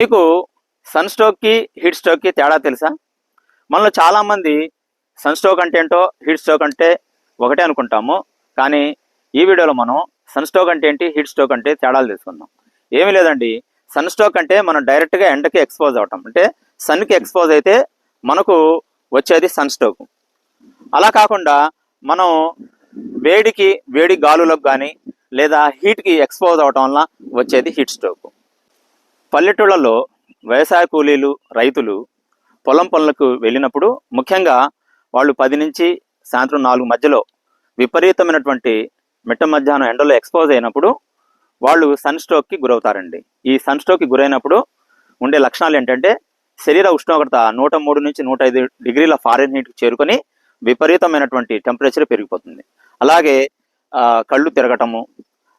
మీకు sun స్ట్రోక్కి heat స్ట్రోక్కి తేడా తెలుసా? మనలో చాలామంది సన్ స్ట్రోక్ అంటే ఏంటో, హీట్ స్ట్రోక్ అంటే ఒకటే అనుకుంటాము. కానీ ఈ వీడియోలో మనం సన్ స్ట్రోక్ అంటే ఏంటి, హీట్ స్ట్రోక్ అంటే తేడాలు తెలుసుకుందాం. ఏమీ లేదండి, సన్ స్ట్రోక్ అంటే మనం డైరెక్ట్గా ఎండకి ఎక్స్పోజ్ అవటం, అంటే సన్కి ఎక్స్పోజ్ అయితే మనకు వచ్చేది సన్ స్ట్రోక్. అలా కాకుండా మనం వేడి గాలులకు కానీ లేదా హీట్కి ఎక్స్పోజ్ అవటం వల్ల వచ్చేది హీట్ స్ట్రోక్. పల్లెటూళ్ళలో వ్యవసాయ కూలీలు, రైతులు పొలం పనులకు వెళ్ళినప్పుడు ముఖ్యంగా వాళ్ళు 10 నుంచి సాయంత్రం 4 మధ్యలో విపరీతమైనటువంటి మిట్ట మధ్యాహ్నం ఎండలో ఎక్స్పోజ్ అయినప్పుడు వాళ్ళు సన్ స్ట్రోక్కి గురవుతారండి. ఈ సన్ స్ట్రోక్కి గురైనప్పుడు ఉండే లక్షణాలు ఏంటంటే, శరీర ఉష్ణోగ్రత 103 నుంచి 105 డిగ్రీల ఫారెన్హీట్కి చేరుకొని విపరీతమైనటువంటి టెంపరేచర్ పెరిగిపోతుంది. అలాగే కళ్ళు తిరగటము,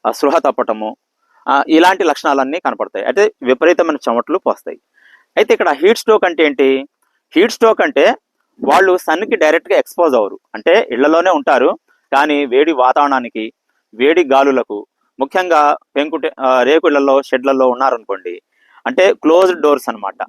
స్పృహ తప్పటము, ఇలాంటి లక్షణాలన్నీ కనపడతాయి. అయితే విపరీతమైన చెమటలు పోస్తాయి. అయితే ఇక్కడ హీట్ స్ట్రోక్ అంటే ఏంటి? హీట్ స్ట్రోక్ అంటే వాళ్ళు సన్కి డైరెక్ట్గా ఎక్స్పోజ్ అవ్వరు, అంటే ఇళ్లలోనే ఉంటారు, కానీ వేడి వాతావరణానికి, వేడి గాలులకు, ముఖ్యంగా రేకుళ్లలో, షెడ్లలో ఉన్నారనుకోండి, అంటే క్లోజ్డ్ డోర్స్ అనమాట,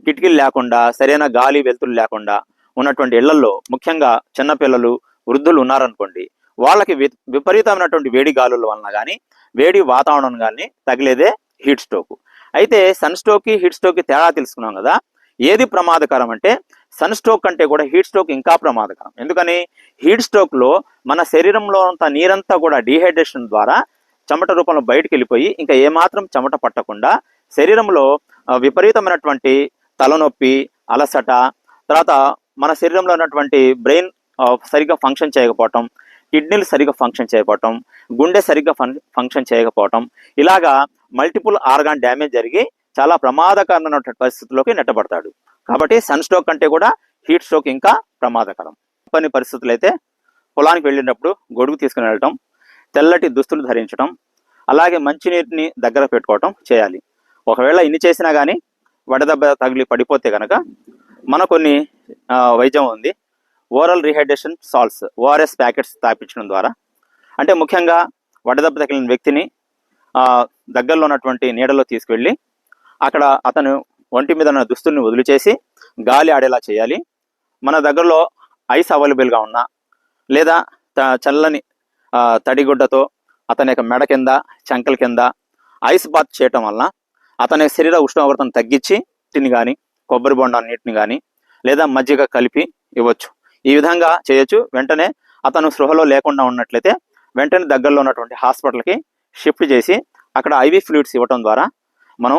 కిటికీలు లేకుండా, సరైన గాలి వెలుతురు లేకుండా ఉన్నటువంటి ఇళ్లలో, ముఖ్యంగా చిన్నపిల్లలు, వృద్ధులు ఉన్నారనుకోండి, వాళ్ళకి విపరీతమైనటువంటి వేడి గాలుల వలన కానీ, వేడి వాతావరణం కానీ తగిలేదే హీట్ స్ట్రోక్. అయితే సన్ స్ట్రోక్కి హీట్ స్ట్రోక్కి తేడా తెలుసుకున్నాం కదా. ఏది ప్రమాదకరం అంటే, సన్ స్ట్రోక్ కంటే కూడా హీట్ స్ట్రోక్ ఇంకా ప్రమాదకరం. ఎందుకని? హీట్ స్ట్రోక్లో మన శరీరంలో అంత నీరంతా కూడా డీహైడ్రేషన్ ద్వారా చెమట రూపంలో బయటకు వెళ్ళిపోయి ఇంకా ఏమాత్రం చెమట పట్టకుండా శరీరంలో విపరీతమైనటువంటి తలనొప్పి, అలసట, తర్వాత మన శరీరంలో ఉన్నటువంటి బ్రెయిన్ సరిగ్గా ఫంక్షన్ చేయకపోవటం, కిడ్నీలు సరిగ్గా ఫంక్షన్ చేయకపోవటం, గుండె సరిగ్గా ఫంక్షన్ చేయకపోవటం, ఇలాగా మల్టిపుల్ ఆర్గాన్ డ్యామేజ్ జరిగి చాలా ప్రమాదకరమైనటువంటి పరిస్థితుల్లోకి నెట్టబడతాడు. కాబట్టి సన్ స్ట్రోక్ కంటే కూడా హీట్ స్ట్రోక్ ఇంకా ప్రమాదకరం. కొన్ని పరిస్థితులు అయితే పొలానికి వెళ్ళినప్పుడు గొడుగు తీసుకుని వెళ్ళటం, తెల్లటి దుస్తులు ధరించడం, అలాగే మంచినీటిని దగ్గర పెట్టుకోవటం చేయాలి. ఒకవేళ ఇన్ని చేసినా కానీ వడదెబ్బ తగిలి పడిపోతే కనుక మన కొన్ని వైద్యం ఉంది. Oral rehydration salts, ORS packets తాపించడం ద్వారా, అంటే ముఖ్యంగా వడదెబ్బ తగిలిన వ్యక్తిని దగ్గరలో ఉన్నటువంటి నీడలో తీసుకువెళ్ళి అక్కడ అతను ఒంటి మీద ఉన్న దుస్తుల్ని వదిలిచేసి గాలి ఆడేలా చేయాలి. మన దగ్గరలో ఐస్ అవైలబుల్గా ఉన్నా, లేదా చల్లని తడిగుడ్డతో అతని యొక్క మెడ కింద, చంకల కింద ఐస్ బాత్ చేయటం వలన అతని శరీర ఉష్ణోగ్రతను తగ్గించి తిని కానీ, కొబ్బరి బొండా నీటిని కానీ, లేదా మజ్జిగ కలిపి ఇవ్వచ్చు. ఈ విధంగా చేయొచ్చు. వెంటనే అతను స్పృహలో లేకుండా ఉన్నట్లయితే వెంటనే దగ్గరలో ఉన్నటువంటి హాస్పిటల్కి షిఫ్ట్ చేసి అక్కడ ఐవీ ఫ్లూయిడ్స్ ఇవ్వటం ద్వారా మనం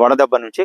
వడదెబ్బ నుంచి